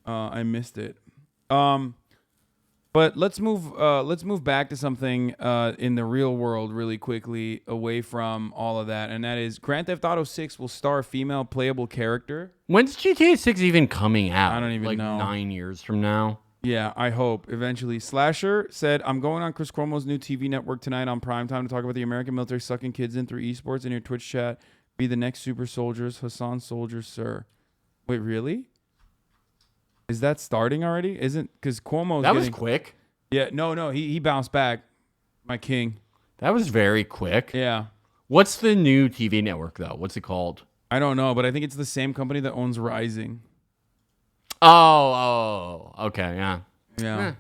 I missed it. But let's move back to something in the real world really quickly, away from all of that, and that is Grand Theft Auto 6 will star a female playable character. When's GTA 6 even coming out? I don't even know. 9 years from now. Yeah, I hope eventually. Slasher said, "I'm going on Chris Cuomo's new TV network tonight on primetime to talk about the American military sucking kids in through esports in your Twitch chat. Be the next super soldiers, Hasan soldiers, sir." Wait, really? Is that starting already? Isn't because Cuomo's That was quick. Yeah, no, he bounced back, my king. That was very quick. Yeah, What's the new TV network though? What's it called? I don't know, but I think it's the same company that owns Rising. Oh, okay, yeah. Yeah.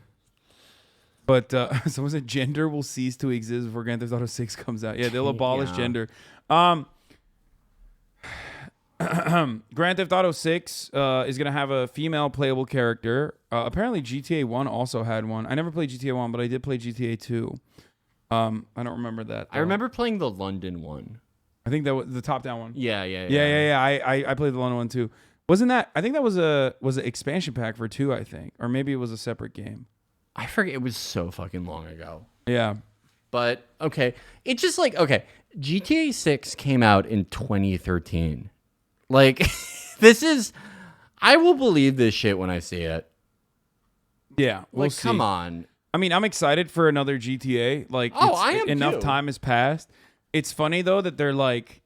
But someone said gender will cease to exist before Grand Theft Auto 6 comes out. Yeah, they'll abolish gender. Grand Theft Auto 6 is going to have a female playable character. Apparently GTA 1 also had one. I never played GTA 1, but I did play GTA 2. I don't remember that, though. I remember playing the London one. I think that was the top-down one. Yeah. I played the London one, too. Wasn't that... I think that was an expansion pack for 2, I think. Or maybe it was a separate game. I forget. It was so fucking long ago. Yeah. But, okay. It's just like, okay. GTA 6 came out in 2013. Like, this is... I will believe this shit when I see it. Yeah, we'll see. Come on. I mean, I'm excited for another GTA. Like, I am enough too. time has passed. It's funny, though, that they're like...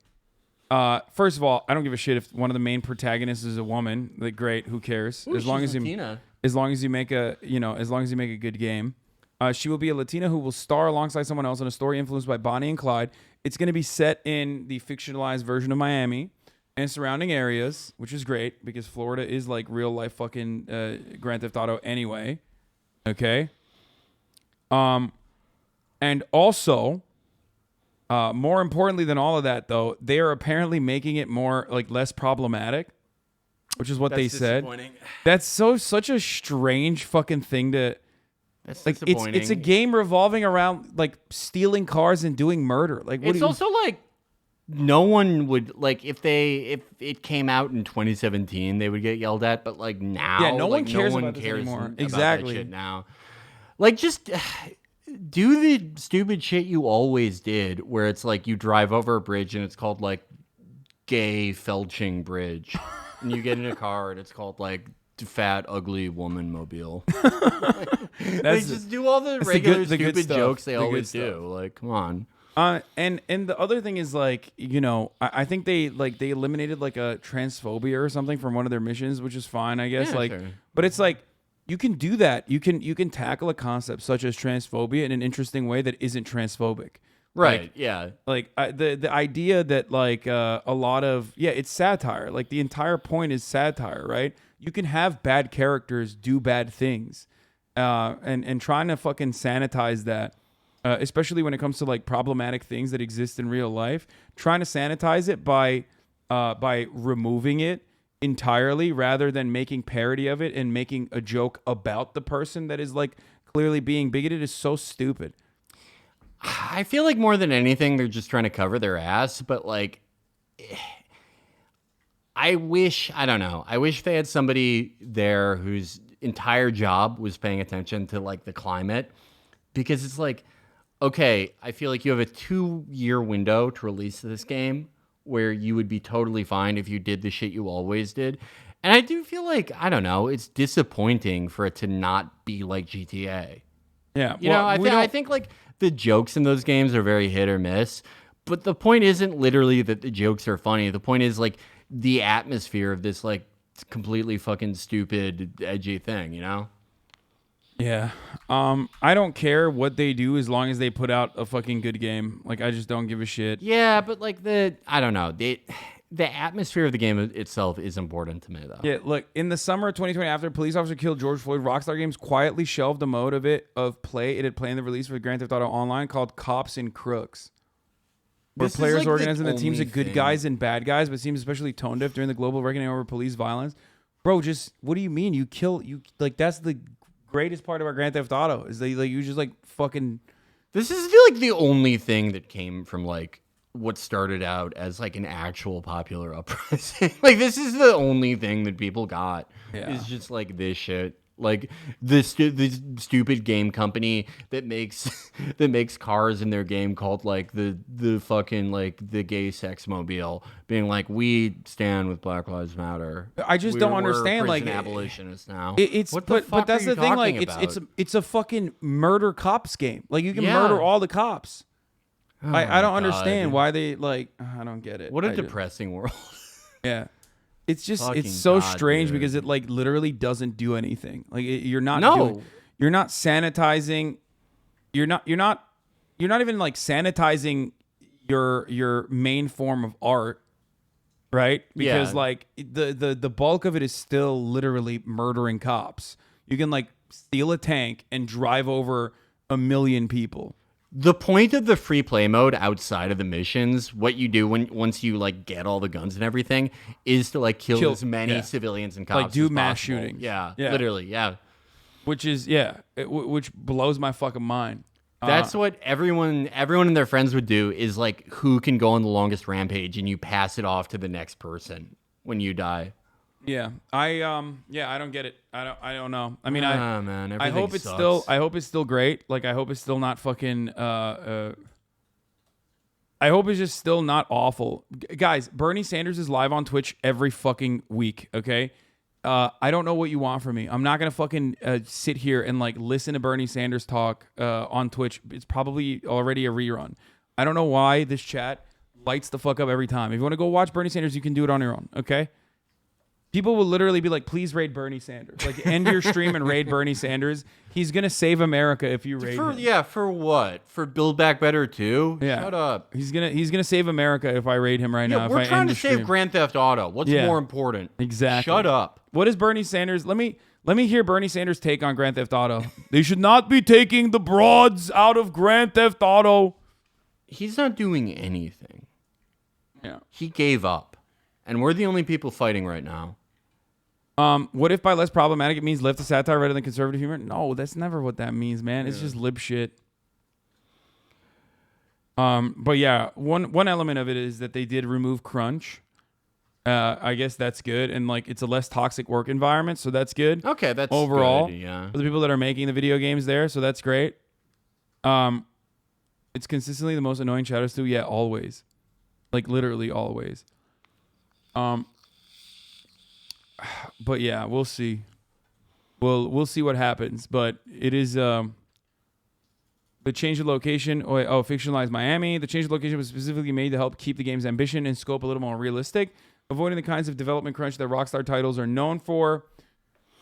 first of all, I don't give a shit if one of the main protagonists is a woman. Like, great, who cares? Ooh, as long she's as Latina. as long as you make a good game. She will be a Latina who will star alongside someone else in a story influenced by Bonnie and Clyde. It's going to be set in the fictionalized version of Miami and surrounding areas, which is great because Florida is like real life fucking Grand Theft Auto anyway. Okay. And also, more importantly than all of that, though, they are apparently making it more like less problematic, which is what they said. That's such a strange fucking thing to. That's like. disappointing. It's a game revolving around like stealing cars and doing murder. Like, what it's also like no one would like if it came out in 2017, they would get yelled at. But like now, yeah, no one cares about this cares anymore. about Exactly. that shit now. Like, just do the stupid shit you always did, where it's like you drive over a bridge and it's called like Gay Felching Bridge, and you get in a car and it's called like Fat Ugly Woman Mobile. They just do all the regular stupid jokes they always do. Like, come on. And the other thing is like, you know, I think they eliminated like a transphobia or something from one of their missions, which is fine, I guess. Yeah, like, sure. But it's like you can do that. You can tackle a concept such as transphobia in an interesting way that isn't transphobic. Right. Like, yeah. Like the idea that like a lot of it's satire. Like the entire point is satire, right? You can have bad characters do bad things, and trying to fucking sanitize that. Especially when it comes to like problematic things that exist in real life, trying to sanitize it by removing it entirely rather than making parody of it and making a joke about the person that is like clearly being bigoted is so stupid. I feel like more than anything, they're just trying to cover their ass. But like, I wish they had somebody there whose entire job was paying attention to like the climate, because it's like, okay, I feel like you have a 2-year window to release this game where you would be totally fine if you did the shit you always did. And I do feel like, I don't know, it's disappointing for it to not be like GTA. Yeah. You know, I think like the jokes in those games are very hit or miss, but the point isn't literally that the jokes are funny. The point is like the atmosphere of this like completely fucking stupid, edgy thing, you know? Yeah. I don't care what they do as long as they put out a fucking good game. Like, I just don't give a shit. Yeah, but like I don't know. The atmosphere of the game itself is important to me, though. Yeah, look, in the summer of 2020, after a police officer killed George Floyd, Rockstar Games quietly shelved a mode of play it had planned the release for Grand Theft Auto Online called Cops and Crooks, where players organize into teams of good guys and bad guys, but seems especially tone deaf during the global reckoning over police violence. Bro, just what do you mean? You that's the greatest part of our Grand Theft Auto is you just like fucking. This is like the only thing that came from like what started out as like an actual popular uprising. Like this is the only thing that people got. Yeah. Is just like this shit. Like this stupid game company that makes that makes cars in their game called like the fucking like the gay sex mobile, being like, we stand with Black Lives Matter. I just don't understand. We're like prison abolitionists now. it's What the fuck but that's are you the thing. Like talking about? it's a fucking murder cops game. Like you can Yeah. murder all the cops. Oh I don't my understand God. why they like. I don't get it. What a I just- depressing world. yeah. It's just Fucking it's so God, strange dude. because it like literally doesn't do anything. Like you're not No. you're not sanitizing. You're not even like sanitizing your main form of art, right? Because Yeah. like the bulk of it is still literally murdering cops. You can like steal a tank and drive over 1 million people. The point of the free play mode outside of the missions, what you do once you like get all the guns and everything, is to like kill as many yeah. civilians and cops Like, do as mass possible. shootings. Yeah, Yeah. literally, yeah. Which is which blows my fucking mind. That's what everyone and their friends would do, is like who can go on the longest rampage, and you pass it off to the next person when you die. Yeah, I don't get it. I don't know. I mean, Man, I hope it's still great. Like I hope it's still not fucking. I hope it's just still not awful, guys. Bernie Sanders is live on Twitch every fucking week. Okay, I don't know what you want from me. I'm not gonna fucking sit here and like listen to Bernie Sanders talk on Twitch. It's probably already a rerun. I don't know why this chat lights the fuck up every time. If you want to go watch Bernie Sanders, you can do it on your own. Okay. People will literally be like, please raid Bernie Sanders. Like, end your stream and raid Bernie Sanders. He's going to save America if you raid him. Yeah, for what? For Build Back Better 2? Yeah. Shut up. He's gonna save America if I raid him right now. If We're I trying end to the save stream. Grand Theft Auto. What's Yeah. more important? Exactly. Shut up. What is Bernie Sanders? Let me hear Bernie Sanders' take on Grand Theft Auto. They should not be taking the broads out of Grand Theft Auto. He's not doing anything. Yeah. He gave up. And we're the only people fighting right now. What if by less problematic it means left of satire rather than conservative humor? No, that's never what that means, man. It's just lib shit. But yeah, one element of it is that they did remove crunch. I guess that's good, and like it's a less toxic work environment, so that's good. Okay, that's overall good, yeah. for the people that are making the video games there, so that's great. It's consistently the most annoying shadow stew. Yeah, always, like literally always. But yeah, we'll see. We'll see what happens. But it is the change of location. Fictionalized Miami. The change of location was specifically made to help keep the game's ambition and scope a little more realistic, avoiding the kinds of development crunch that Rockstar titles are known for.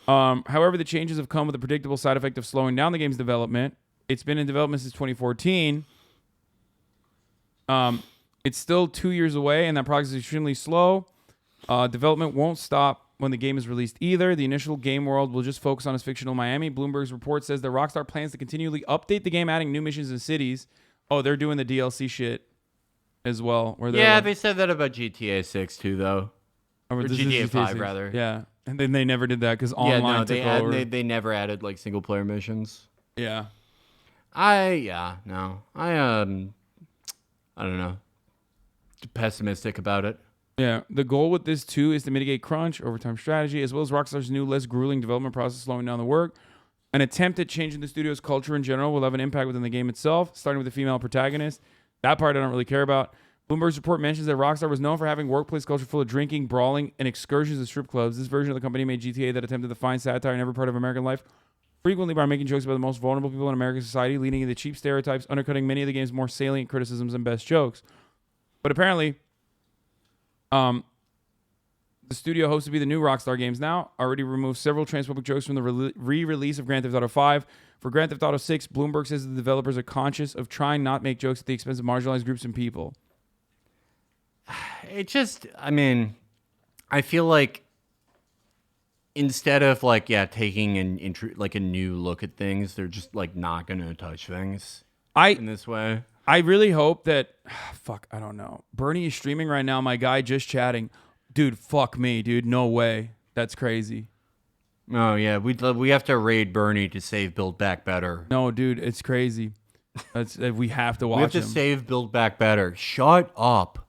However, the changes have come with a predictable side effect of slowing down the game's development. It's been in development since 2014. It's still 2 years away, and that progress is extremely slow. Development won't stop when the game is released either. The initial game world will just focus on its fictional Miami. Bloomberg's report says that Rockstar plans to continually update the game, adding new missions and cities. Oh, they're doing the DLC shit as well. Where Yeah, they said that about GTA 6 too, though. or Or this is GTA 5, 6. rather. Yeah, and then they never did that because online took over. they never added like single player missions. Yeah. I don't know. Pessimistic about it. Yeah, the goal with this too is to mitigate crunch, overtime strategy, as well as Rockstar's new, less grueling development process, slowing down the work. An attempt at changing the studio's culture in general will have an impact within the game itself, starting with the female protagonist. That part I don't really care about. Bloomberg's report mentions that Rockstar was known for having workplace culture full of drinking, brawling, and excursions to strip clubs. This version of the company made GTA that attempted to find satire in every part of American life, frequently by making jokes about the most vulnerable people in American society, leading into cheap stereotypes, undercutting many of the game's more salient criticisms and best jokes. But apparently, the studio hopes to be the new Rockstar Games now. Already removed several transphobic jokes from the re-release of Grand Theft Auto 5. For Grand Theft Auto 6, Bloomberg says the developers are conscious of trying not to make jokes at the expense of marginalized groups and people. It just, I feel like instead of taking a new look at things, they're just like not gonna touch things in this way. I really hope that, I don't know. Bernie is streaming right now. My guy just chatting. Dude, fuck me, dude. No way. That's crazy. Oh, yeah. We have to raid Bernie to save Build Back Better. No, dude, it's crazy. We have to watch We have to him. save Build Back Better. Shut up.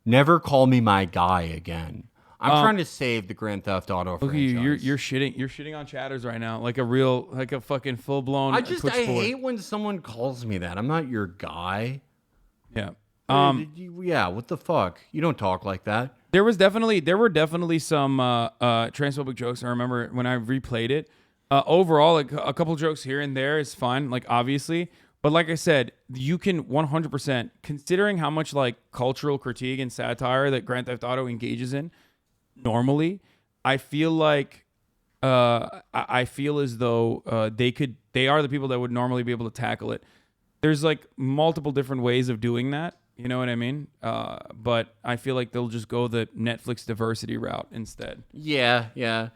Never call me my guy again. I'm trying to save the Grand Theft Auto Look at franchise. you. You're shitting on chatters right now, like a fucking full blown. I Twitch sport. hate when someone calls me that. I'm not your guy. Yeah. Yeah, what the fuck? You don't talk like that. There were definitely some transphobic jokes. I remember when I replayed it. Overall, like a couple jokes here and there is fine, like obviously. But like I said, you can 100%, considering how much like cultural critique and satire that Grand Theft Auto engages in normally, I feel like I feel as though they are the people that would normally be able to tackle it. There's like multiple different ways of doing that. You know what I mean? But I feel like they'll just go the Netflix diversity route instead. Yeah, yeah.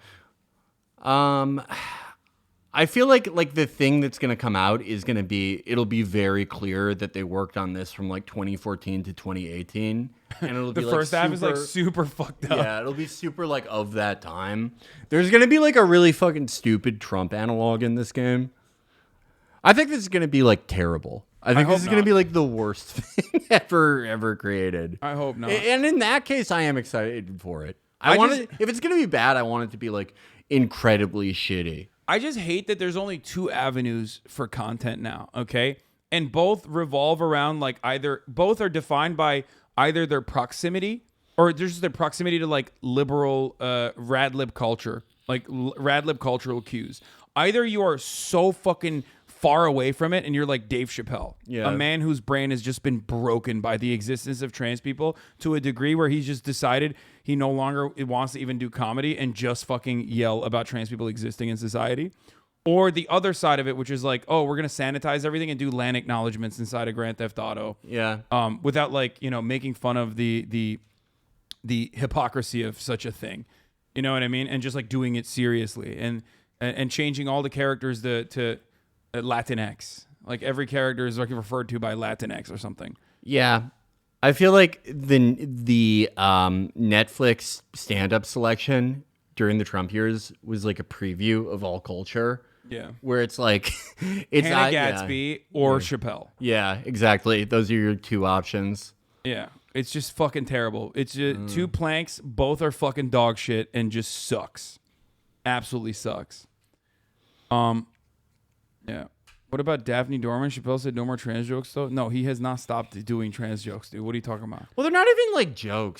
I feel like the thing that's gonna come out is gonna be it'll be very clear that they worked on this from like 2014 to 2018, and it'll The be first like half is like super fucked up. yeah, it'll be super like of that time. There's gonna be like a really fucking stupid Trump analog in this game. I think this is gonna be like terrible. I think this is gonna be like the worst thing ever created. I hope not. And in that case, I am excited for it. If it's gonna be bad, I want it to be like incredibly shitty. I just hate that there's only two avenues for content now, okay? And both revolve around like both are defined by either their proximity or just their proximity to like liberal rad lib culture, like rad lib cultural cues. Either you are so fucking far away from it and you're like Dave Chappelle, a man whose brain has just been broken by the existence of trans people to a degree where he's just decided he no longer wants to even do comedy and just fucking yell about trans people existing in society. Or the other side of it, which is like, oh, we're going to sanitize everything and do land acknowledgements inside of Grand Theft Auto. Yeah. Without like, making fun of the hypocrisy of such a thing. You know what I mean? And just like doing it seriously and changing all the characters to Latinx. Like every character is like referred to by Latinx or something. Yeah. I feel like the Netflix stand-up selection during the Trump years was like a preview of all culture. Yeah. Where it's like it's Hannah Gatsby or Chappelle. Yeah, exactly. Those are your two options. Yeah. It's just fucking terrible. It's just two planks, both are fucking dog shit and just sucks. Absolutely sucks. Yeah. What about Daphne Dorman? Chappelle said no more trans jokes, though. No, he has not stopped doing trans jokes, dude. What are you talking about? Well, they're not even like jokes.